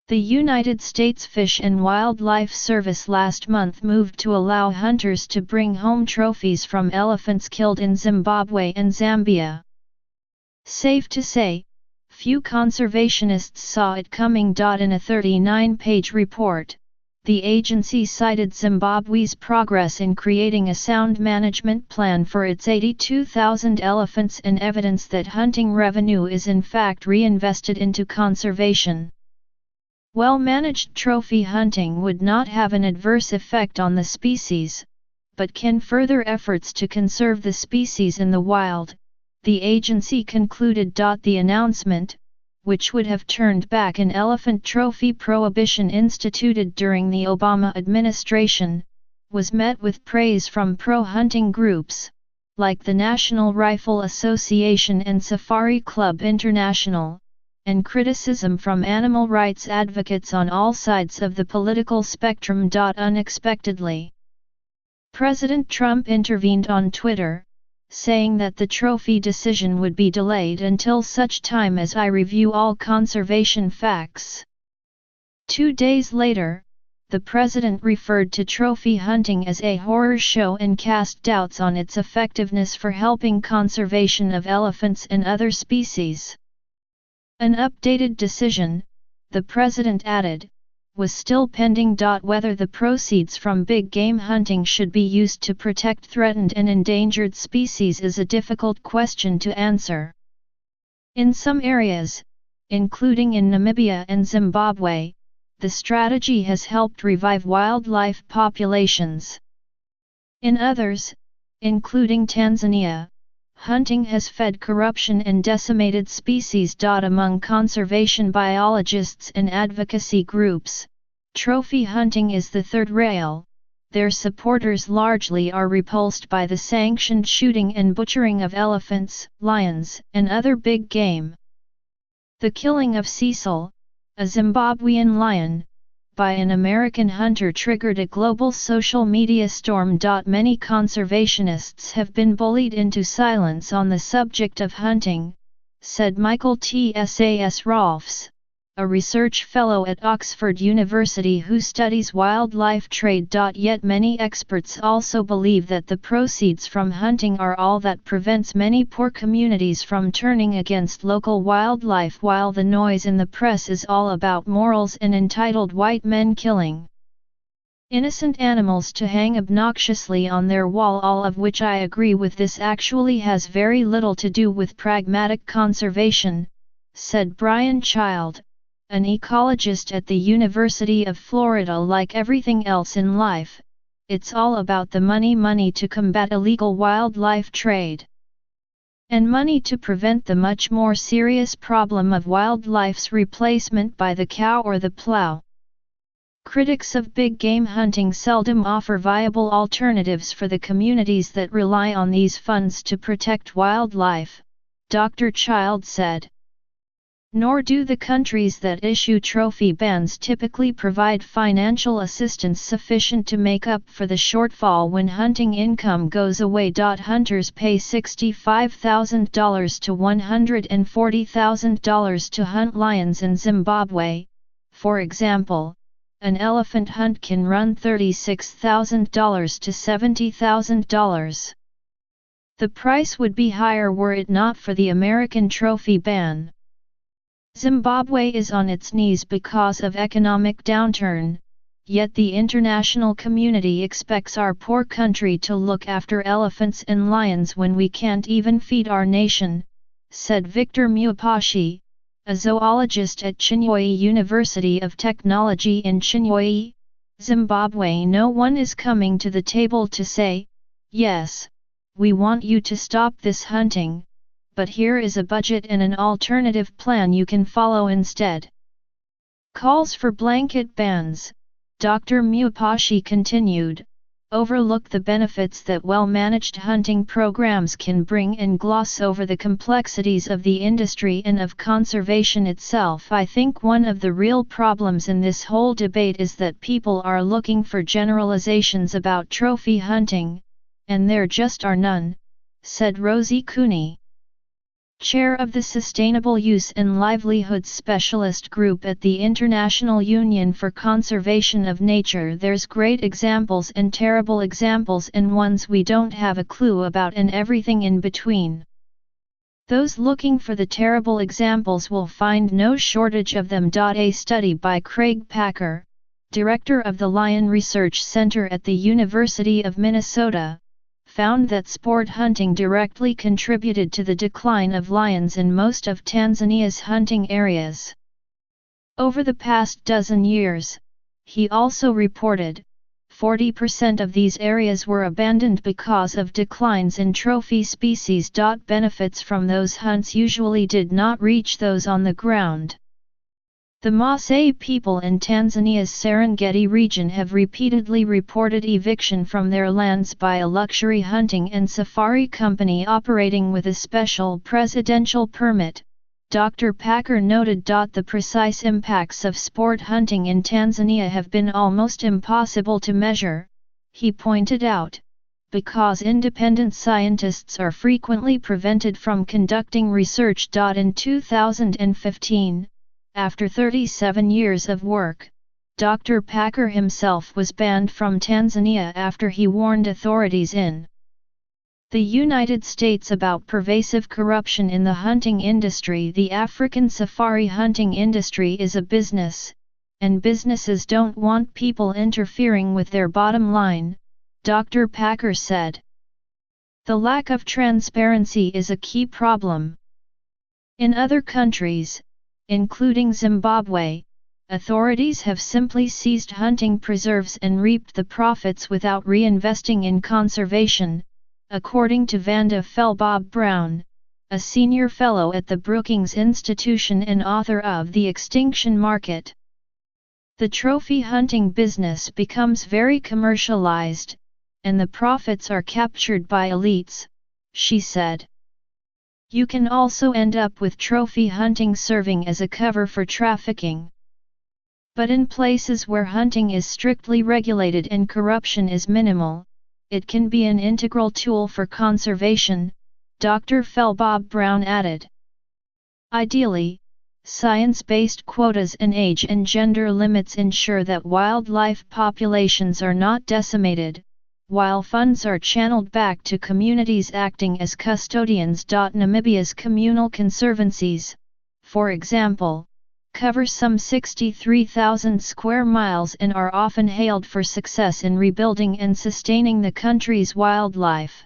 The United States Fish and Wildlife Service last month moved to allow hunters to bring home trophies from elephants killed in Zimbabwe and Zambia. Safe to say, few conservationists saw it coming. In a 39-page report, the agency cited Zimbabwe's progress in creating a sound management plan for its 82,000 elephants and evidence that hunting revenue is in fact reinvested into conservation. Well-managed trophy hunting would not have an adverse effect on the species, but can further efforts to conserve the species in the wild, the agency concluded. The announcement, which would have turned back an elephant trophy prohibition instituted during the Obama administration, was met with praise from pro-hunting groups, like the National Rifle Association and Safari Club International, and criticism from animal rights advocates on all sides of the political spectrum. Unexpectedly, President Trump intervened on Twitter, saying that the trophy decision would be delayed until such time as I review all conservation facts. 2 days later, the president referred to trophy hunting as a horror show and cast doubts on its effectiveness for helping conservation of elephants and other species. An updated decision, the president added, was still pending. Whether the proceeds from big game hunting should be used to protect threatened and endangered species is a difficult question to answer. In some areas, including in Namibia and Zimbabwe, the strategy has helped revive wildlife populations. In others, including Tanzania, hunting has fed corruption and decimated species. Among conservation biologists and advocacy groups, trophy hunting is the third rail. Their supporters largely are repulsed by the sanctioned shooting and butchering of elephants, lions, and other big game. The killing of Cecil, a Zimbabwean lion, by an American hunter triggered a global social media storm. Many conservationists have been bullied into silence on the subject of hunting, said Michael T. Sas Rolfs, a research fellow at Oxford University who studies wildlife trade. Yet many experts also believe that the proceeds from hunting are all that prevents many poor communities from turning against local wildlife, while the noise in the press is all about morals and entitled white men killing innocent animals to hang obnoxiously on their wall, all of which I agree with. This actually has very little to do with pragmatic conservation, said Brian Child, an ecologist at the University of Florida. Like everything else in life, it's all about the money to combat illegal wildlife trade, and money to prevent the much more serious problem of wildlife's replacement by the cow or the plow. Critics of big game hunting seldom offer viable alternatives for the communities that rely on these funds to protect wildlife, Dr. Child said. Nor do the countries that issue trophy bans typically provide financial assistance sufficient to make up for the shortfall when hunting income goes away. Hunters pay $65,000 to $140,000 to hunt lions in Zimbabwe. For example, an elephant hunt can run $36,000 to $70,000. The price would be higher were it not for the American trophy ban. Zimbabwe is on its knees because of economic downturn, yet the international community expects our poor country to look after elephants and lions when we can't even feed our nation, said Victor Muapashi, a zoologist at Chinhoyi University of Technology in Chinhoyi, Zimbabwe. No one is coming to the table to say, yes, we want you to stop this hunting, but here is a budget and an alternative plan you can follow instead. Calls for blanket bans, Dr. Muapashi continued, overlook the benefits that well-managed hunting programs can bring and gloss over the complexities of the industry and of conservation itself. I think one of the real problems in this whole debate is that people are looking for generalizations about trophy hunting, and there just are none, said Rosie Cooney. Chair of the Sustainable Use and Livelihoods Specialist Group at the International Union for Conservation of Nature. There's great examples and terrible examples and ones we don't have a clue about and everything in between. Those looking for the terrible examples will find no shortage of them. A study by Craig Packer, director of the Lion Research Center at the University of Minnesota, found that sport hunting directly contributed to the decline of lions in most of Tanzania's hunting areas. Over the past dozen years, he also reported, 40% of these areas were abandoned because of declines in trophy species. Benefits from those hunts usually did not reach those on the ground. The Maasai people in Tanzania's Serengeti region have repeatedly reported eviction from their lands by a luxury hunting and safari company operating with a special presidential permit, Dr. Packer noted. The precise impacts of sport hunting in Tanzania have been almost impossible to measure, he pointed out, because independent scientists are frequently prevented from conducting research. In 2015, after 37 years of work, Dr. Packer himself was banned from Tanzania after he warned authorities in the United States about pervasive corruption in the hunting industry. The African safari hunting industry is a business, and businesses don't want people interfering with their bottom line, Dr. Packer said. The lack of transparency is a key problem. In other countries, including Zimbabwe, authorities have simply seized hunting preserves and reaped the profits without reinvesting in conservation, according to Vanda Felbob Brown, a senior fellow at the Brookings Institution and author of The Extinction Market. The trophy hunting business becomes very commercialized, and the profits are captured by elites, she said. You can also end up with trophy hunting serving as a cover for trafficking. But in places where hunting is strictly regulated and corruption is minimal, it can be an integral tool for conservation, Dr. Felbob Brown added. Ideally, science-based quotas and age and gender limits ensure that wildlife populations are not decimated, while funds are channeled back to communities acting as custodians. Namibia's communal conservancies, for example, cover some 63,000 square miles and are often hailed for success in rebuilding and sustaining the country's wildlife.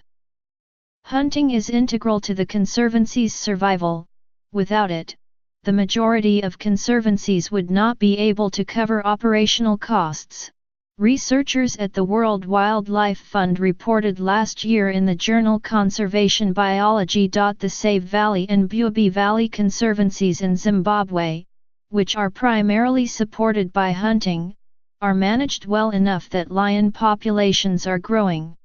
Hunting is integral to the conservancy's survival. Without it, the majority of conservancies would not be able to cover operational costs, researchers at the World Wildlife Fund reported last year in the journal Conservation Biology. The Save Valley and Buobi Valley conservancies in Zimbabwe, which are primarily supported by hunting, are managed well enough that lion populations are growing.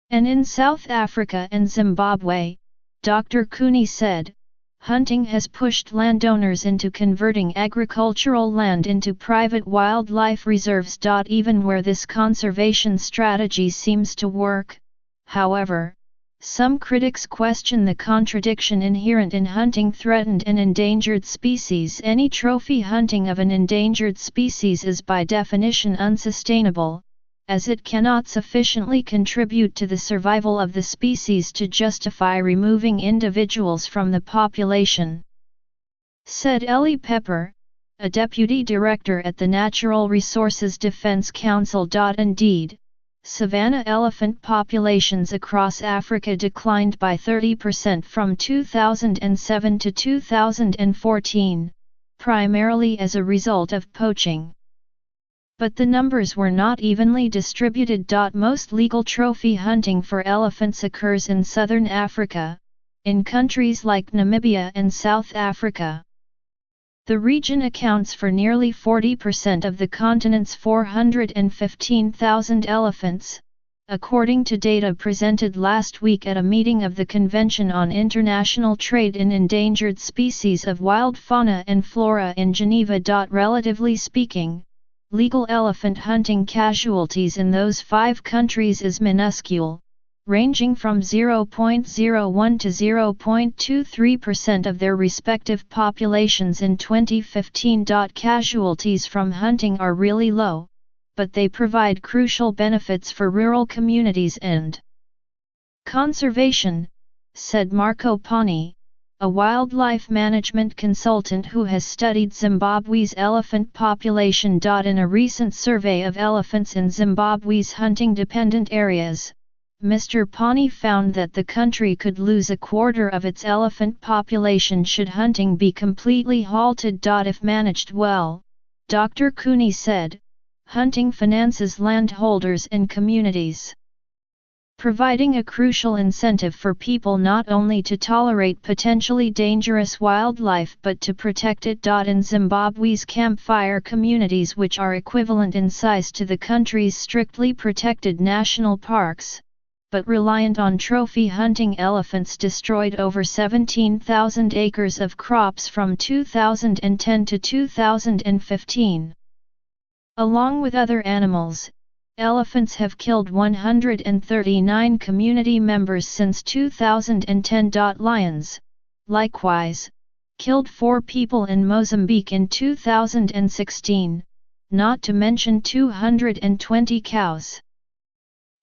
And in South Africa and Zimbabwe, Dr. Cooney said, hunting has pushed landowners into converting agricultural land into private wildlife reserves. Even where this conservation strategy seems to work, however, some critics question the contradiction inherent in hunting threatened and endangered species. Any trophy hunting of an endangered species is by definition unsustainable, as it cannot sufficiently contribute to the survival of the species to justify removing individuals from the population, said Ellie Pepper, a deputy director at the Natural Resources Defense Council. Indeed, savanna elephant populations across Africa declined by 30% from 2007 to 2014, primarily as a result of poaching. But the numbers were not evenly distributed. Most legal trophy hunting for elephants occurs in southern Africa, in countries like Namibia and South Africa. The region accounts for nearly 40% of the continent's 415,000 elephants, according to data presented last week at a meeting of the Convention on International Trade in Endangered Species of Wild Fauna and Flora in Geneva. Relatively speaking, legal elephant hunting casualties in those 5 countries is minuscule, ranging from 0.01 to 0.23% of their respective populations in 2015. Casualties from hunting are really low, but they provide crucial benefits for rural communities and conservation, said Marco Pani, a wildlife management consultant who has studied Zimbabwe's elephant population. In a recent survey of elephants in Zimbabwe's hunting-dependent areas, Mr. Pani found that the country could lose a quarter of its elephant population should hunting be completely halted. If managed well, Dr. Cooney said, hunting finances landholders and communities, providing a crucial incentive for people not only to tolerate potentially dangerous wildlife but to protect it. In Zimbabwe's campfire communities, which are equivalent in size to the country's strictly protected national parks, but reliant on trophy hunting, elephants destroyed over 17,000 acres of crops from 2010 to 2015. Along with other animals, elephants have killed 139 community members since 2010. Lions, likewise, killed 4 people in Mozambique in 2016, not to mention 220 cows.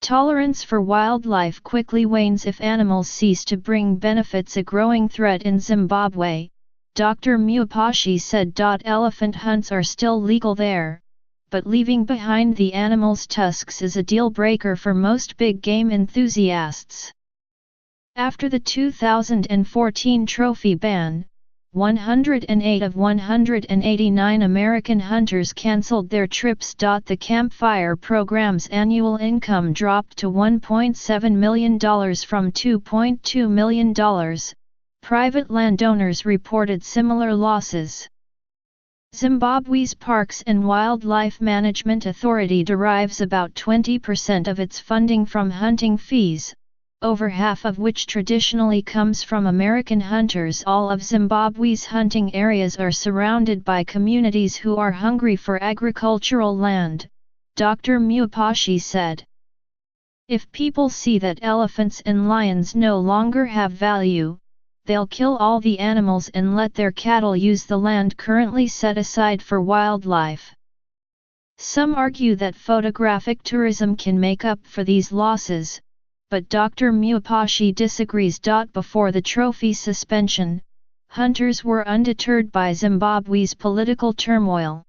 Tolerance for wildlife quickly wanes if animals cease to bring benefits. A growing threat in Zimbabwe, Dr. Muapashi said. Elephant hunts are still legal there, but leaving behind the animal's tusks is a deal-breaker for most big game enthusiasts. After the 2014 trophy ban, 108 of 189 American hunters cancelled their trips. The campfire program's annual income dropped to $1.7 million from $2.2 million. Private landowners reported similar losses. Zimbabwe's Parks and Wildlife Management Authority derives about 20% of its funding from hunting fees, over half of which traditionally comes from American hunters. All of Zimbabwe's hunting areas are surrounded by communities who are hungry for agricultural land, Dr. Muapashi said. If people see that elephants and lions no longer have value, they'll kill all the animals and let their cattle use the land currently set aside for wildlife. Some argue that photographic tourism can make up for these losses, but Dr. Muapashi disagrees. Before the trophy suspension, hunters were undeterred by Zimbabwe's political turmoil.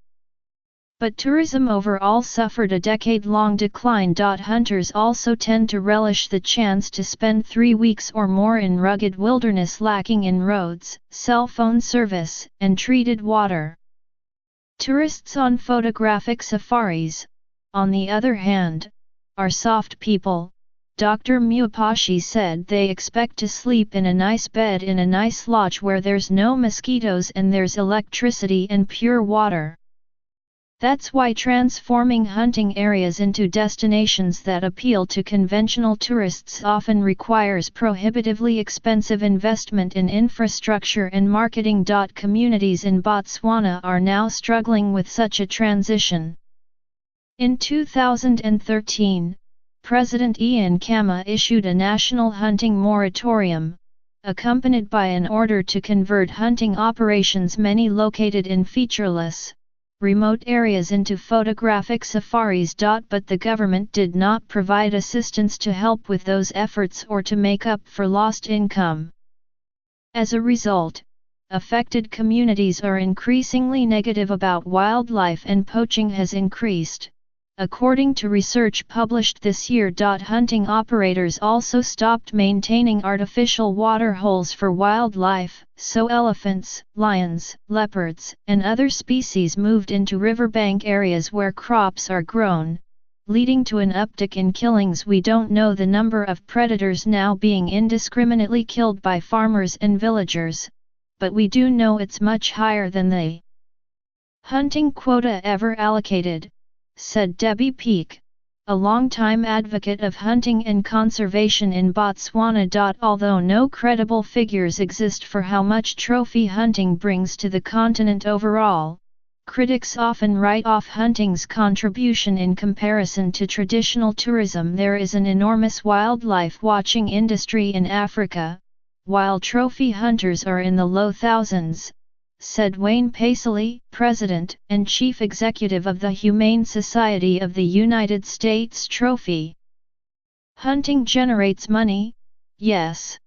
But tourism overall suffered a decade-long decline. Hunters also tend to relish the chance to spend 3 weeks or more in rugged wilderness lacking in roads, cell phone service, and treated water. Tourists on photographic safaris, on the other hand, are soft people. Dr. Muapashi said they expect to sleep in a nice bed in a nice lodge where there's no mosquitoes and there's electricity and pure water. That's why transforming hunting areas into destinations that appeal to conventional tourists often requires prohibitively expensive investment in infrastructure and marketing. Communities in Botswana are now struggling with such a transition. In 2013, President Ian Khama issued a national hunting moratorium, accompanied by an order to convert hunting operations, many located in featureless, remote areas, into photographic safaris. But the government did not provide assistance to help with those efforts or to make up for lost income. As a result, affected communities are increasingly negative about wildlife and poaching has increased. According to research published this year, hunting operators also stopped maintaining artificial water holes for wildlife, so elephants, lions, leopards, and other species moved into riverbank areas where crops are grown, leading to an uptick in killings. We don't know the number of predators now being indiscriminately killed by farmers and villagers, but we do know it's much higher than the hunting quota ever allocated, said Debbie Peake, a longtime advocate of hunting and conservation in Botswana. Although no credible figures exist for how much trophy hunting brings to the continent overall, Critics often write off hunting's contribution in comparison to traditional tourism. There is an enormous wildlife watching industry in Africa, while trophy hunters are in the low thousands, said Wayne Paisley, President and Chief Executive of the Humane Society of the United States. Trophy hunting generates money, yes.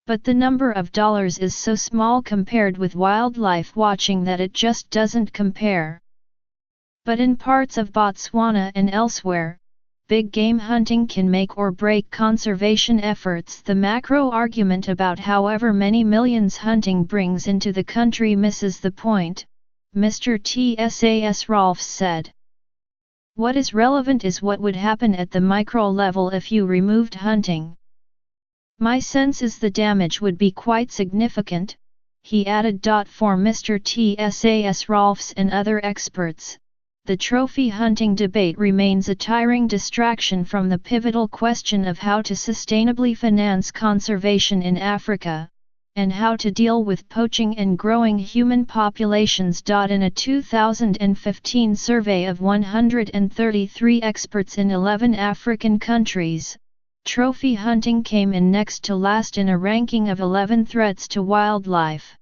But the number of dollars is so small compared with wildlife watching that it just doesn't compare. But in parts of Botswana and elsewhere, big game hunting can make or break conservation efforts. The macro argument about however many millions hunting brings into the country misses the point, Mr. TSAS Rolfs said. What is relevant is what would happen at the micro level if you removed hunting. My sense is the damage would be quite significant, he added. For Mr. TSAS Rolfs and other experts, the trophy hunting debate remains a tiring distraction from the pivotal question of how to sustainably finance conservation in Africa, and how to deal with poaching and growing human populations. In a 2015 survey of 133 experts in 11 African countries, trophy hunting came in next to last in a ranking of 11 threats to wildlife.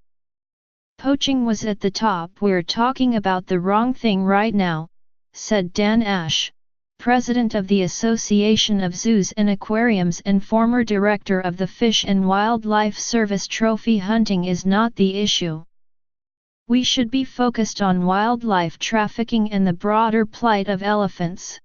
Poaching was at the top. We're talking about the wrong thing right now, said Dan Ash, President of the Association of Zoos and Aquariums and former Director of the Fish and Wildlife Service. Trophy hunting is not the issue. We should be focused on wildlife trafficking and the broader plight of elephants.